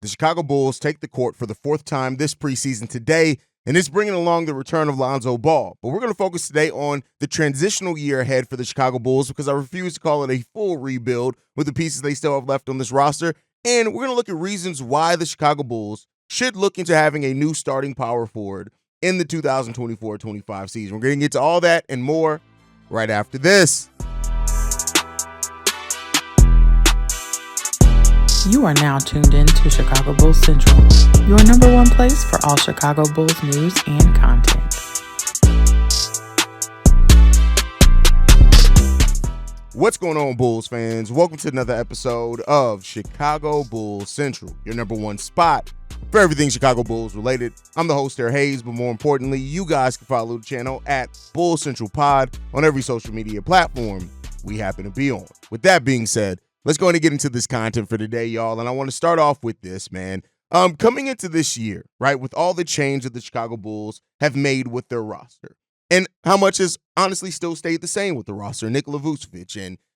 The Chicago Bulls take the court for the fourth time this preseason today, and it's bringing along the return of Lonzo Ball. But we're going to focus today on the transitional year ahead for the Chicago Bulls because I refuse to call it a full rebuild with the pieces they still have left on this roster. And we're going to look at reasons why the Chicago Bulls should look into having a new starting power forward in the 2024-25 season. We're going to get to all that and more right after this. You are now tuned in to Chicago Bulls Central, your number one place for all Chicago Bulls news and content. What's going on, Bulls fans? Welcome to another episode of Chicago Bulls Central, your number one spot for everything Chicago Bulls related. I'm the host there, Haize, but more importantly, you guys can follow the channel at Bulls Central Pod on every social media platform we happen to be on. With that being said, let's go ahead and get into this content for today, y'all. And I want to start off with this, man. Coming into this year, right, with all the change that the Chicago Bulls have made with their roster and how much has honestly still stayed the same with the roster, Nikola Vu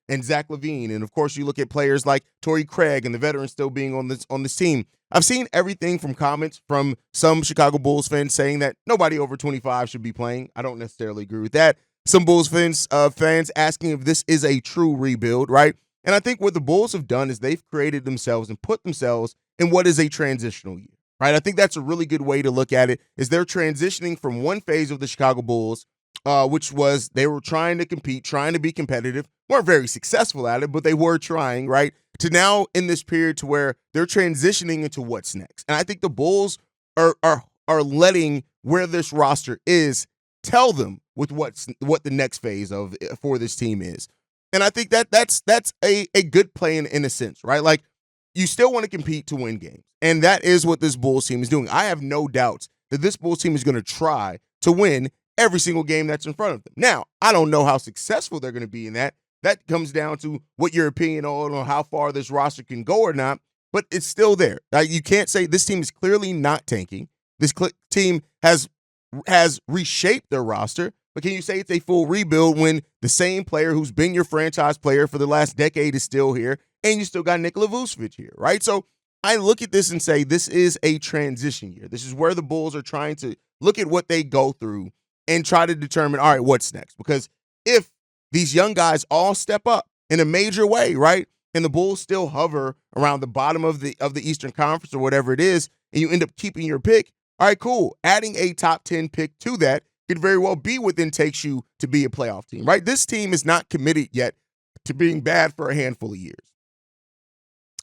and Zach LaVine. And, of course, you look at players like Torrey Craig and the veterans still being on this team. I've seen everything from comments from some Chicago Bulls fans saying that nobody over 25 should be playing. I don't necessarily agree with that. Some Bulls fans asking if this is a true rebuild, right? And I think what the Bulls have done is they've created themselves and put themselves in what is a transitional year, right? I think that's a really good way to look at it, is they're transitioning from one phase of the Chicago Bulls, which was they were trying to compete, trying to be competitive, weren't very successful at it, but they were trying, right? To now in this period to where they're transitioning into what's next. And I think the Bulls are letting where this roster is tell them with what the next phase of for this team is. And I think that's a good play in a sense, right? Like, you still want to compete to win games. And that is what this Bulls team is doing. I have no doubts that this Bulls team is going to try to win every single game that's in front of them. Now, I don't know how successful they're going to be in that. That comes down to what your opinion on how far this roster can go or not, but it's still there. You can't say this team is clearly not tanking. This team has reshaped their roster. But can you say it's a full rebuild when the same player who's been your franchise player for the last decade is still here, and you still got Nikola Vu here, right? So I look at this and say this is a transition year. This is where the Bulls are trying to look at what they go through and try to determine, all right, what's next? Because if these young guys all step up in a major way, right, and the Bulls still hover around the bottom of the Eastern Conference or whatever it is, and you end up keeping your pick, all right, cool. Adding a top 10 pick to that could very well be what then takes you to be a playoff team, right? This team is not committed yet to being bad for a handful of years.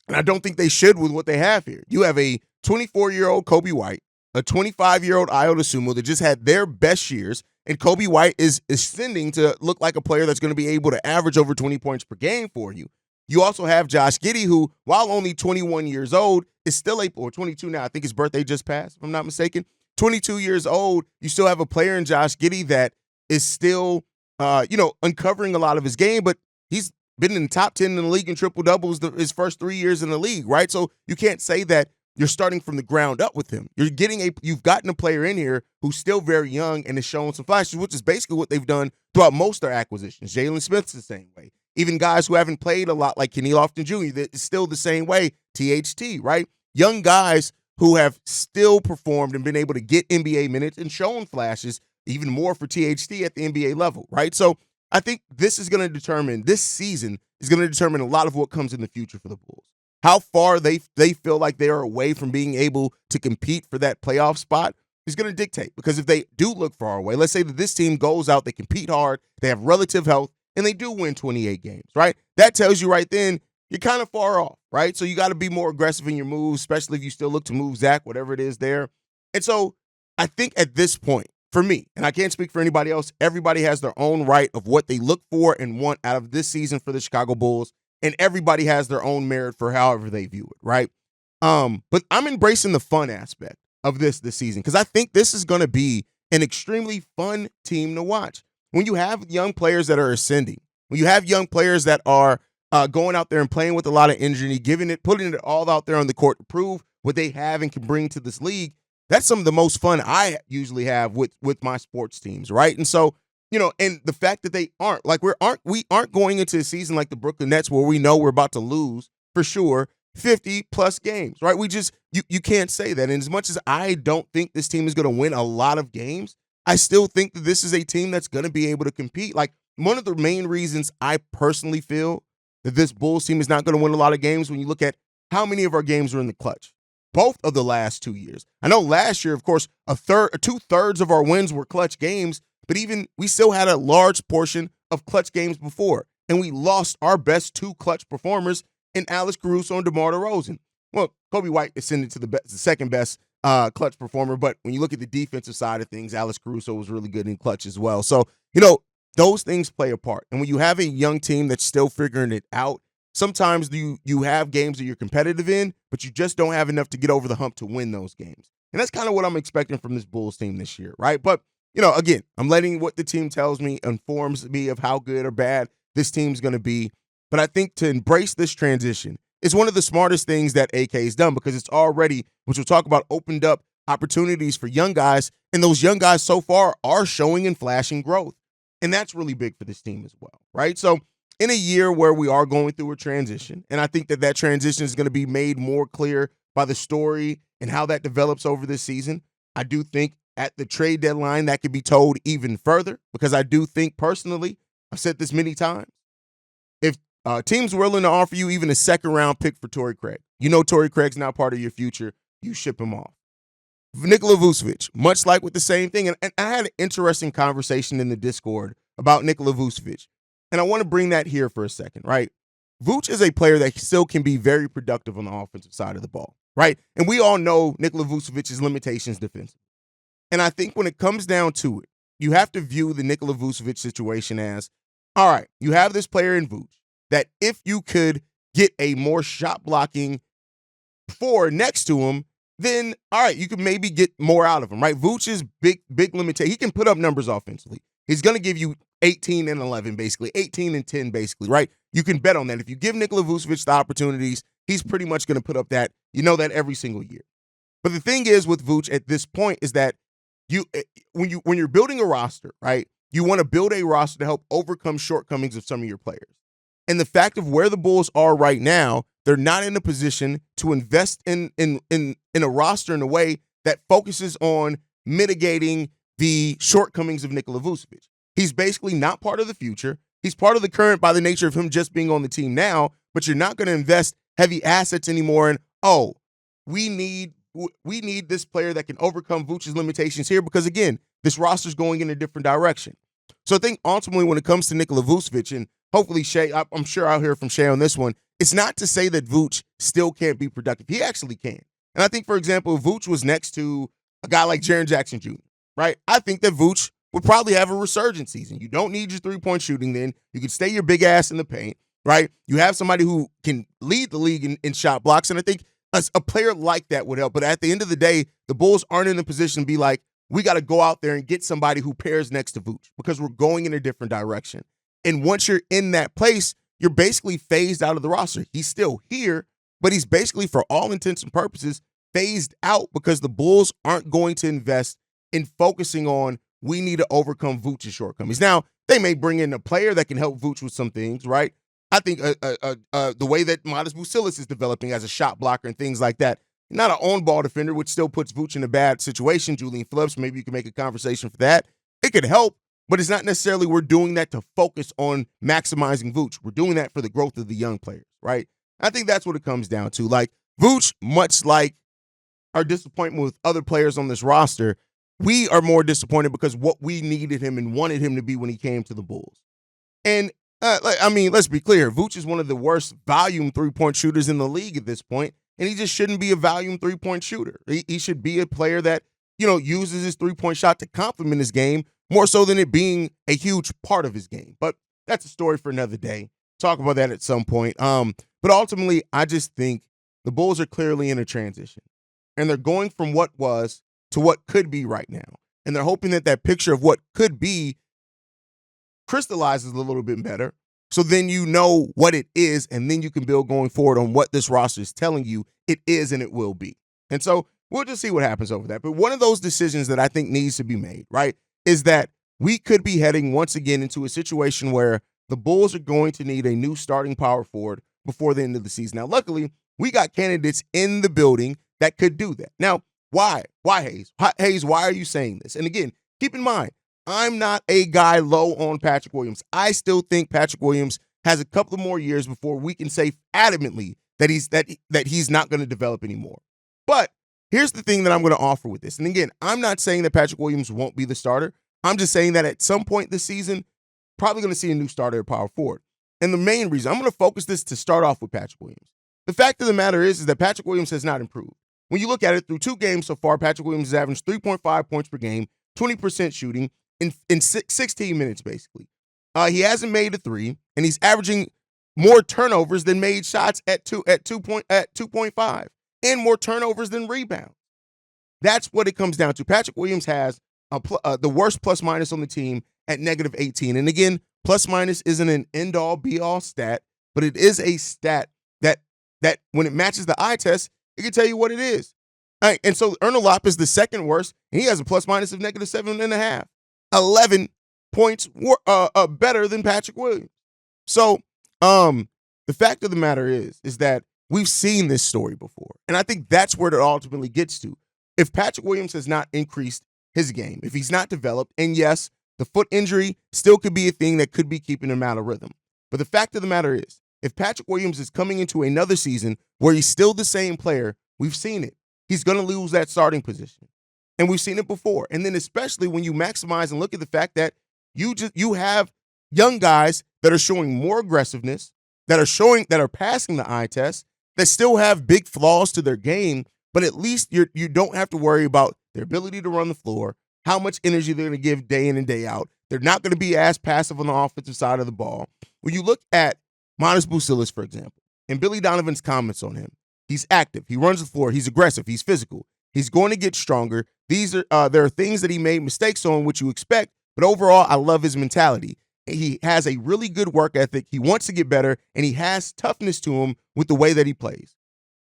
And I don't think they should with what they have here. You have a 24-year-old Kobe White, a 25-year-old Ayo Dosunmu that just had their best years, and Kobe White is ascending to look like a player that's going to be able to average over 20 points per game for you. You also have Josh Giddey, who, while only 21 years old, is still or 22 now. I think his birthday just passed, if I'm not mistaken. 22 years old, you still have a player in Josh Giddey that is still, uncovering a lot of his game, but he's been in the top 10 in the league in triple-doubles his first 3 years in the league, right? So you can't say that you're starting from the ground up with him. You've gotten a player in here who's still very young and is showing some flashes, which is basically what they've done throughout most of their acquisitions. Jalen Smith's the same way. Even guys who haven't played a lot, like Kenny Lofton Jr., that is still the same way. THT, right? Young guys who have still performed and been able to get NBA minutes and shown flashes, even more for THT at the NBA level, right? So I think this season is going to determine a lot of what comes in the future for the Bulls. How far they feel like they are away from being able to compete for that playoff spot is going to dictate. Because if they do look far away, let's say that this team goes out, they compete hard, they have relative health, and they do win 28 games, right? That tells you right then, you're kind of far off, right? So you got to be more aggressive in your moves, especially if you still look to move Zach, whatever it is there. And so I think at this point, for me, and I can't speak for anybody else, everybody has their own right of what they look for and want out of this season for the Chicago Bulls, and everybody has their own merit for however they view it, right? But I'm embracing the fun aspect of this season because I think this is going to be an extremely fun team to watch. When you have young players that are ascending, when you have young players that are going out there and playing with a lot of energy, putting it all out there on the court to prove what they have and can bring to this league, that's some of the most fun I usually have with my sports teams, right? And so, and the fact that they aren't, like we aren't going into a season like the Brooklyn Nets where we know we're about to lose for sure 50 plus games, right? You can't say that. And as much as I don't think this team is going to win a lot of games, I still think that this is a team that's going to be able to compete. Like, one of the main reasons I personally feel that this Bulls team is not going to win a lot of games, when you look at how many of our games are in the clutch, both of the last 2 years. I know last year, of course, 2/3 of our wins were clutch games, but even we still had a large portion of clutch games before, and we lost our best 2 clutch performers in Alex Caruso and DeMar DeRozan. Well, Kobe White ascended to the second best clutch performer, but when you look at the defensive side of things, Alex Caruso was really good in clutch as well. So, those things play a part. And when you have a young team that's still figuring it out, sometimes you have games that you're competitive in, but you just don't have enough to get over the hump to win those games. And that's kind of what I'm expecting from this Bulls team this year, right? But, again, I'm letting what the team tells me informs me of how good or bad this team's going to be. But I think to embrace this transition is one of the smartest things that AK has done, because it's already, which we'll talk about, opened up opportunities for young guys. And those young guys so far are showing and flashing growth. And that's really big for this team as well, right? So in a year where we are going through a transition, and I think that transition is going to be made more clear by the story and how that develops over this season, I do think at the trade deadline that could be told even further, because I do think personally, I've said this many times, if teams willing to offer you even a second-round pick for Torrey Craig, Torrey Craig's now part of your future, you ship him off. Nikola Vucevic, much like with the same thing. And I had an interesting conversation in the Discord about Nikola Vucevic. And I want to bring that here for a second, right? Vuce is a player that still can be very productive on the offensive side of the ball, right? And we all know Nikola Vucevic's limitations defensively. And I think when it comes down to it, you have to view the Nikola Vucevic situation as, all right, you have this player in Vuce that if you could get a more shot blocking four next to him, then, all right, you can maybe get more out of him, right? Vuce's big limitation, he can put up numbers offensively. He's going to give you 18 and 11, basically, 18 and 10, basically, right? You can bet on that. If you give Nikola Vucevic the opportunities, he's pretty much going to put up that, that every single year. But the thing is with Vuce at this point is that when you're building a roster, right, you want to build a roster to help overcome shortcomings of some of your players. And the fact of where the Bulls are right now, they're not in a position to invest in a roster in a way that focuses on mitigating the shortcomings of Nikola Vucevic. He's basically not part of the future. He's part of the current by the nature of him just being on the team now, but you're not going to invest heavy assets anymore in, we need this player that can overcome Vuce's limitations here because, again, this roster's going in a different direction. So I think ultimately when it comes to Nikola Vucevic, and hopefully Shay, I'm sure I'll hear from Shay on this one, it's not to say that Vuce still can't be productive. He actually can. And I think, for example, if Vuce was next to a guy like Jaren Jackson Jr., right, I think that Vuce would probably have a resurgent season. You don't need your three-point shooting then. You can stay your big ass in the paint, right? You have somebody who can lead the league in shot blocks, and I think a player like that would help. But at the end of the day, the Bulls aren't in a position to be like, we got to go out there and get somebody who pairs next to Vuce because we're going in a different direction. And once you're in that place, you're basically phased out of the roster. He's still here, but he's basically, for all intents and purposes, phased out because the Bulls aren't going to invest in focusing on, we need to overcome Vuce's shortcomings. Now, they may bring in a player that can help Vuce with some things, right? I think the way that Matas Buzelis is developing as a shot blocker and things like that, not an on-ball defender, which still puts Vuce in a bad situation. Julian Phillips, maybe you can make a conversation for that. It could help, but it's not necessarily we're doing that to focus on maximizing Vuce. We're doing that for the growth of the young players, right? I think that's what it comes down to. Like, Vuce, much like our disappointment with other players on this roster, we are more disappointed because what we needed him and wanted him to be when he came to the Bulls. And, let's be clear. Vuce is one of the worst volume three-point shooters in the league at this point, and he just shouldn't be a volume three-point shooter. He should be a player that, uses his three-point shot to complement his game more so than it being a huge part of his game. But that's a story for another day. Talk about that at some point. But ultimately, I just think the Bulls are clearly in a transition, and they're going from what was to what could be right now. And they're hoping that picture of what could be crystallizes a little bit better. So then you know what it is, and then you can build going forward on what this roster is telling you it is and it will be. And so we'll just see what happens over that. But one of those decisions that I think needs to be made, right, is that we could be heading once again into a situation where the Bulls are going to need a new starting power forward before the end of the season. Now, luckily, We got candidates in the building that could do that. Now, why? Why, Haize? Haize, why are you saying this? And again, keep in mind, I'm not a guy low on Patrick Williams. I still think Patrick Williams has a couple of more years before we can say adamantly that he's not going to develop anymore. But here's the thing that I'm going to offer with this. And again, I'm not saying that Patrick Williams won't be the starter. I'm just saying that at some point this season, probably going to see a new starter at power forward. And the main reason, I'm going to focus this to start off with Patrick Williams. The fact of the matter is that Patrick Williams has not improved. When you look at it, through 2 games so far, Patrick Williams has averaged 3.5 points per game, 20% shooting in 16 minutes, basically. He hasn't made a 3, and he's averaging more turnovers than made shots at 2.5, and more turnovers than rebounds. That's what it comes down to. Patrick Williams has the worst plus minus on the team at -18. And again, plus minus isn't an end-all, be-all stat, but it is a stat that when it matches the eye test, it can tell you what it is. All right, and so Ernolop is the second worst, and he has a plus minus of -7.5. 11 points better than Patrick Williams. So the fact of the matter is that we've seen this story before. And I think that's where it ultimately gets to. If Patrick Williams has not increased his game, if he's not developed, and yes, the foot injury still could be a thing that could be keeping him out of rhythm. But the fact of the matter is, if Patrick Williams is coming into another season where he's still the same player, we've seen it. He's going to lose that starting position. And we've seen it before. And then especially when you maximize and look at the fact that you have young guys that are showing more aggressiveness, that are passing the eye test, that still have big flaws to their game, but at least you don't have to worry about their ability to run the floor, how much energy they're going to give day in and day out. They're not going to be as passive on the offensive side of the ball. When you look at Matas Buzelis, for example, and Billy Donovan's comments on him, he's active, he runs the floor, he's aggressive, he's physical, he's going to get stronger. There are things that he made mistakes on, which you expect, but overall, I love his mentality. He has a really good work ethic. He wants to get better, and he has toughness to him with the way that he plays.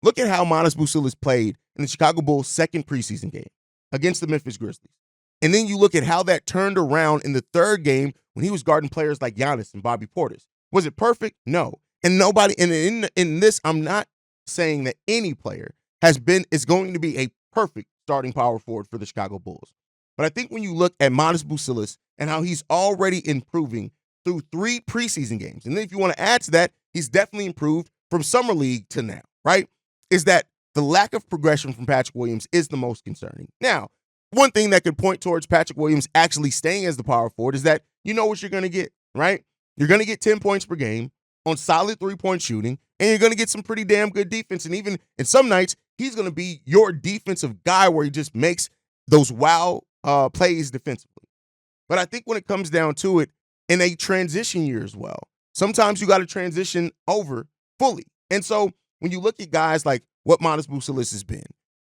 Look at how Matas Buzelis played in the Chicago Bulls' second preseason game against the Memphis Grizzlies. And then you look at how that turned around in the third game when he was guarding players like Giannis and Bobby Portis. Was it perfect? No. And in this, I'm not saying that any player is going to be a perfect starting power forward for the Chicago Bulls. But I think when you look at Matas Buzelis and how he's already improving through 3 preseason games, and then if you want to add to that, he's definitely improved from summer league to now, right? Is that the lack of progression from Patrick Williams is the most concerning. Now, one thing that could point towards Patrick Williams actually staying as the power forward is that you know what you're going to get, right? You're going to get 10 points per game on solid 3-point shooting, and you're going to get some pretty damn good defense. And even in some nights, he's going to be your defensive guy where he just makes those wow plays defensively. But I think when it comes down to it, in a transition year as well, sometimes you got to transition over fully. And so when you look at guys like what Matas Buzelis has been,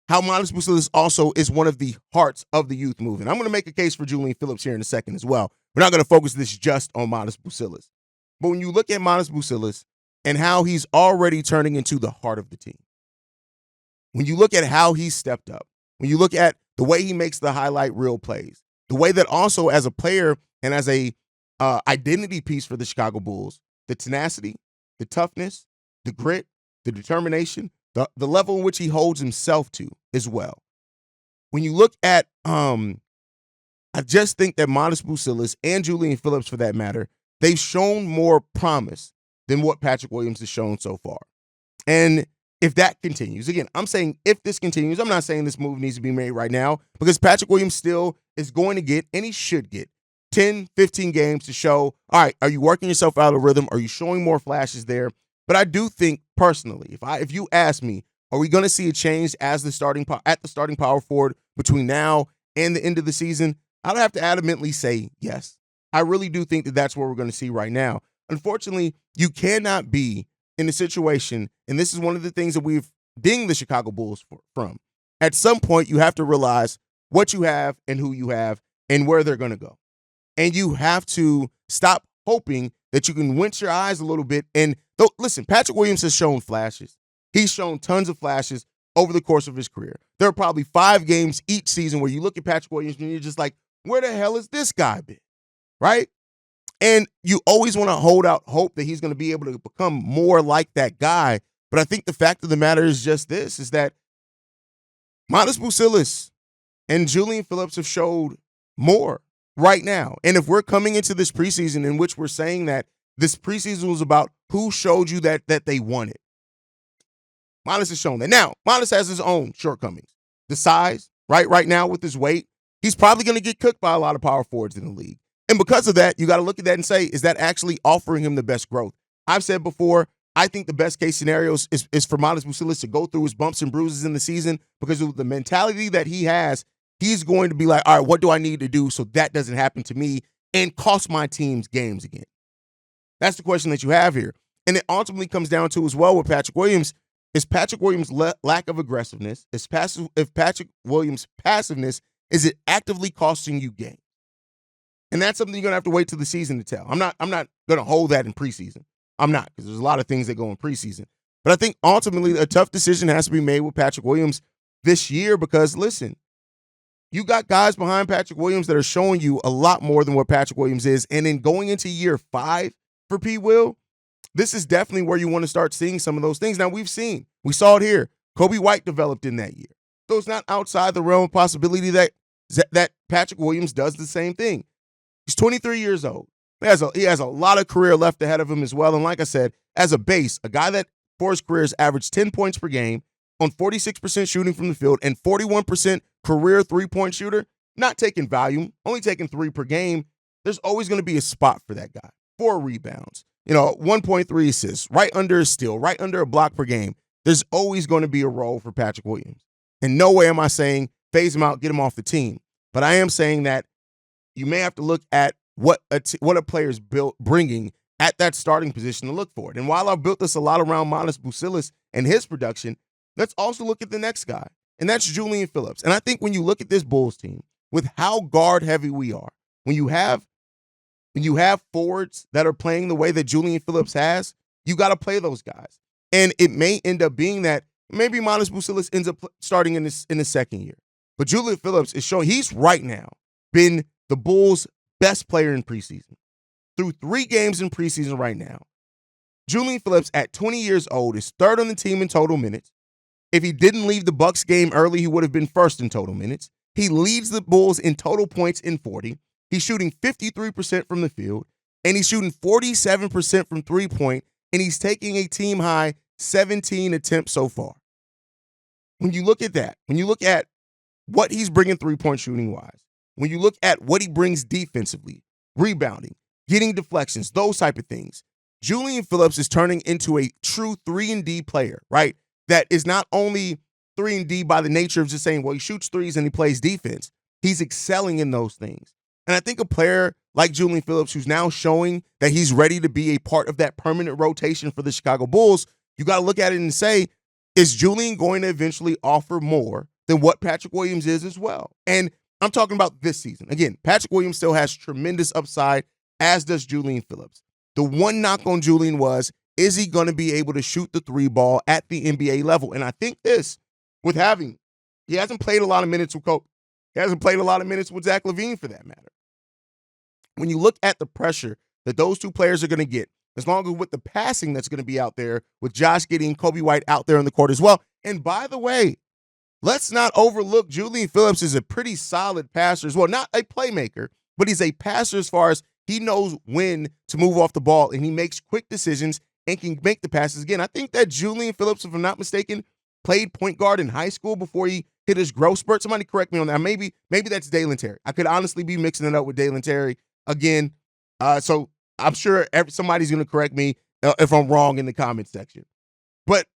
how Matas Buzelis also is one of the hearts of the youth movement. I'm going to make a case for Julian Phillips here in a second as well. We're not going to focus this just on Matas Buzelis. But when you look at Matas Buzelis and how he's already turning into the heart of the team, when you look at how he's stepped up, when you look at the way he makes the highlight reel plays, the way that also as a player and as a identity piece for the Chicago Bulls, the tenacity, the toughness, the grit, the determination, the level in which he holds himself to as well. When you look at, I just think that Matas Buzelis and Julian Phillips, for that matter, they've shown more promise than what Patrick Williams has shown so far. And if that continues, again, I'm saying if this continues, I'm not saying this move needs to be made right now because Patrick Williams still is going to get, and he should get, 10, 15 games to show, all right, are you working yourself out of rhythm? Are you showing more flashes there? But I do think personally, if you ask me, are we going to see a change as the starting power forward between now and the end of the season? I'd have to adamantly say yes. I really do think that that's what we're going to see right now. Unfortunately, you cannot be in a situation, and this is one of the things that we've dinged the Chicago Bulls from. At some point, you have to realize what you have and who you have and where they're going to go. And you have to stop hoping that you can wince your eyes a little bit. And listen, Patrick Williams has shown flashes. He's shown tons of flashes over the course of his career. There are probably 5 games each season where you look at Patrick Williams and you're just like, where the hell has this guy been? Right? And you always want to hold out hope that he's going to be able to become more like that guy. But I think the fact of the matter is just this, is that Matas Buzelis and Julian Phillips have showed more right now. And if we're coming into this preseason in which we're saying that this preseason was about who showed you that they won it, Matas has shown that. Now, Matas has his own shortcomings. The size, right now with his weight, he's probably going to get cooked by a lot of power forwards in the league. And because of that, you got to look at that and say, is that actually offering him the best growth? I've said before, I think the best case scenario is for Matas Buzelis to go through his bumps and bruises in the season, because of the mentality that he has. He's going to be like, all right, what do I need to do so that doesn't happen to me and cost my team's games again? That's the question that you have here. And it ultimately comes down to, as well, with Patrick Williams, is Patrick Williams' lack of aggressiveness, if Patrick Williams' passiveness, is it actively costing you games? And that's something you're going to have to wait till the season to tell. I'm not going to hold that in preseason. I'm not, because there's a lot of things that go in preseason. But I think ultimately a tough decision has to be made with Patrick Williams this year, because, listen, you got guys behind Patrick Williams that are showing you a lot more than what Patrick Williams is. And then going into year 5 for P. Will, this is definitely where you want to start seeing some of those things. Now, we saw it here. Kobe White developed in that year. So it's not outside the realm of possibility that Patrick Williams does the same thing. He's 23 years old. He has a lot of career left ahead of him as well. And like I said, as a base, a guy that for his career has averaged 10 points per game on 46% shooting from the field and 41% career three-point shooter, not taking volume, only taking 3 per game, there's always going to be a spot for that guy. 4 rebounds, 1.3 assists, right under a steal, right under a block per game. There's always going to be a role for Patrick Williams. In no way am I saying phase him out, get him off the team. But I am saying that you may have to look at what a player's bringing at that starting position to look for it. And while I've built this a lot around Matas Buzelis and his production, let's also look at the next guy, and that's Julian Phillips. And I think when you look at this Bulls team, with how guard heavy we are, when you have forwards that are playing the way that Julian Phillips has, you got to play those guys. And it may end up being that maybe Matas Buzelis ends up starting in the second year. But Julian Phillips is showing he's right now been the Bulls' best player in preseason. Through 3 games in preseason right now, Julian Phillips at 20 years old is 3rd on the team in total minutes. If he didn't leave the Bucks game early, he would have been 1st in total minutes. He leads the Bulls in total points in 40. He's shooting 53% from the field, and he's shooting 47% from three-point, and he's taking a team-high 17 attempts so far. When you look at that, when you look at what he's bringing three-point shooting-wise, when you look at what he brings defensively, rebounding, getting deflections, those type of things, Julian Phillips is turning into a true 3-and-D player, right? That is not only 3-and-D by the nature of just saying, well, he shoots threes and he plays defense. He's excelling in those things. And I think a player like Julian Phillips, who's now showing that he's ready to be a part of that permanent rotation for the Chicago Bulls, you got to look at it and say, is Julian going to eventually offer more than what Patrick Williams is as well? And I'm talking about this season. Again, Patrick Williams still has tremendous upside, as does Julian Phillips. The one knock on Julian was, is he going to be able to shoot the 3 ball at the NBA level? And I think this, with he hasn't played a lot of minutes with Kobe. He hasn't played a lot of minutes with Zach LaVine, for that matter. When you look at the pressure that those 2 players are going to get, as long as with the passing that's going to be out there, with Josh Giddey and Kobe White out there on the court as well. And by the way, let's not overlook Julian Phillips is a pretty solid passer as well. Not a playmaker, but he's a passer as far as he knows when to move off the ball, and he makes quick decisions and can make the passes. Again, I think that Julian Phillips, if I'm not mistaken, played point guard in high school before he hit his growth spurt. Somebody correct me on that. Maybe that's Dalen Terry. I could honestly be mixing it up with Dalen Terry again. So I'm sure somebody's going to correct me if I'm wrong in the comment section. But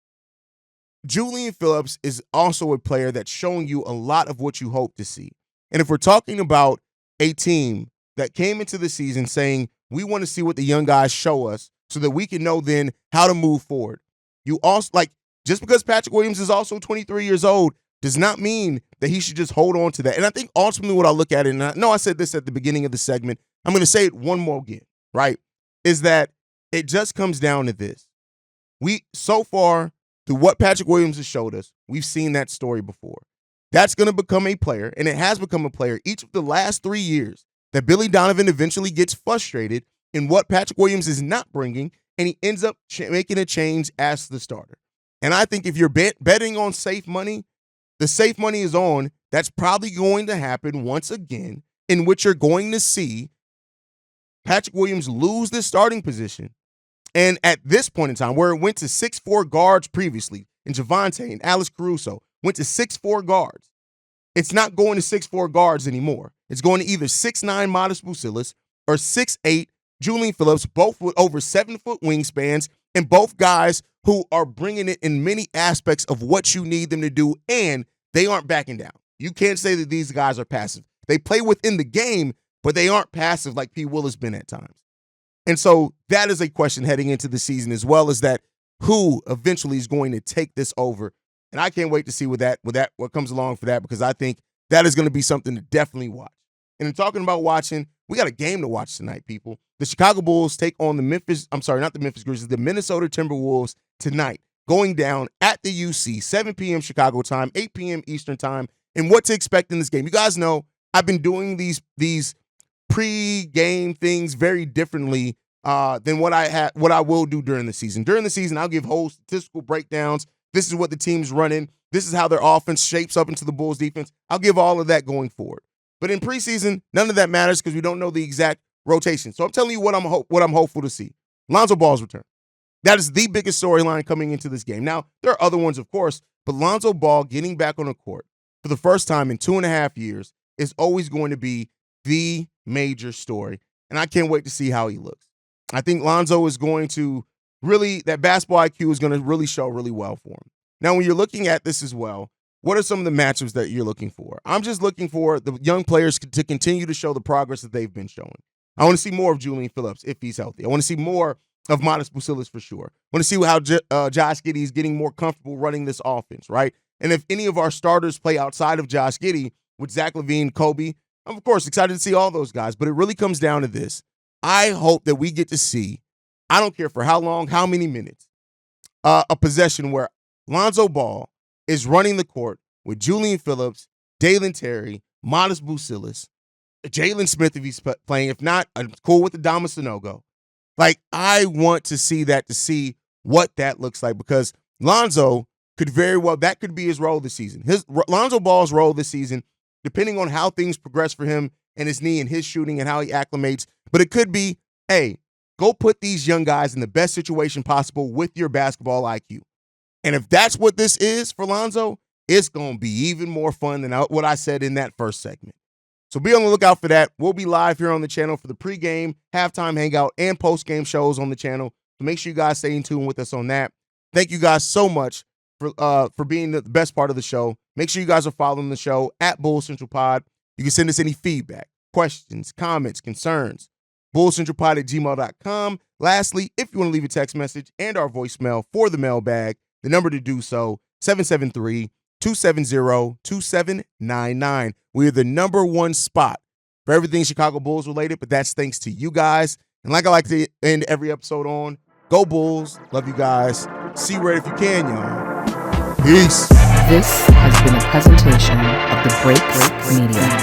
Julian Phillips is also a player that's showing you a lot of what you hope to see. And if we're talking about a team that came into the season saying, we want to see what the young guys show us so that we can know then how to move forward. You also, just because Patrick Williams is also 23 years old does not mean that he should just hold on to that. And I think ultimately what I look at it, and I know I said this at the beginning of the segment, I'm going to say it one more again, right, is that it just comes down to this. So far, through what Patrick Williams has showed us, we've seen that story before. That's going to become a player, and it has become a player each of the last 3 years, that Billy Donovan eventually gets frustrated in what Patrick Williams is not bringing, and he ends up making a change as the starter. And I think if you're betting on safe money, the safe money is on. That's probably going to happen once again, in which you're going to see Patrick Williams lose this starting position. And at this point in time, where it went to 6'4" guards previously, and Javonte and Alex Caruso went to 6'4" guards, it's not going to 6'4" guards anymore. It's going to either 6'9" Matas Buzelis or 6'8" Julian Phillips, both with over 7-foot wingspans, and both guys who are bringing it in many aspects of what you need them to do, and they aren't backing down. You can't say that these guys are passive. They play within the game, but they aren't passive like P. Will has been at times. And so that is a question heading into the season, as well as that who eventually is going to take this over. And I can't wait to see what comes along for that, because I think that is going to be something to definitely watch. And in talking about watching, we got a game to watch tonight, people. The Chicago Bulls take on the Minnesota Timberwolves tonight, going down at the UC, 7 p.m. Chicago time, 8 p.m. Eastern time, and what to expect in this game. You guys know I've been doing these pre-game things very differently than what I will do during the season. During the season, I'll give whole statistical breakdowns. This is what the team's running. This is how their offense shapes up into the Bulls defense. I'll give all of that going forward. But in preseason, none of that matters because we don't know the exact rotation. So I'm telling you what I'm hopeful to see. Lonzo Ball's return. That is the biggest storyline coming into this game. Now, there are other ones, of course, but Lonzo Ball getting back on the court for the first time in 2.5 years is always going to be the major story. And I can't wait to see how he looks. I think Lonzo is going to that basketball IQ is going to really show really well for him. Now, when you're looking at this as well, what are some of the matchups that you're looking for? I'm just looking for the young players to continue to show the progress that they've been showing. I want to see more of Julian Phillips if he's healthy. I want to see more of Matas Buzelis for sure. I want to see how Josh Giddey is getting more comfortable running this offense, right? And if any of our starters play outside of Josh Giddey with Zach LaVine, Kobe, I'm, of course, excited to see all those guys. But it really comes down to this. I hope that we get to see, I don't care for how long, how many minutes, a possession where Lonzo Ball is running the court with Julian Phillips, Dalen Terry, Matas Buzelis, Jalen Smith if he's playing. If not, I'm cool with the Dama Sanogo. Like, I want to see that, to see what that looks like, because Lonzo could very well, that could be his role this season. Lonzo Ball's role this season, depending on how things progress for him and his knee and his shooting and how he acclimates. But it could be, hey, go put these young guys in the best situation possible with your basketball IQ. And if that's what this is for Lonzo, it's going to be even more fun than what I said in that first segment. So be on the lookout for that. We'll be live here on the channel for the pregame, halftime hangout, and postgame shows on the channel. So make sure you guys stay in tune with us on that. Thank you guys so much for being the best part of the show. Make sure you guys are following the show at Bulls Central Pod. You can send us any feedback, questions, comments, concerns, bullcentralpod@gmail.com. Lastly, if you want to leave a text message and our voicemail for the mailbag, the number to do so, 773-270-2799. We are the number one spot for everything Chicago Bulls related, but that's thanks to you guys. And like I like to end every episode on, go Bulls. Love you guys. See red if you can, y'all. Peace. This has been a presentation of the Break Media.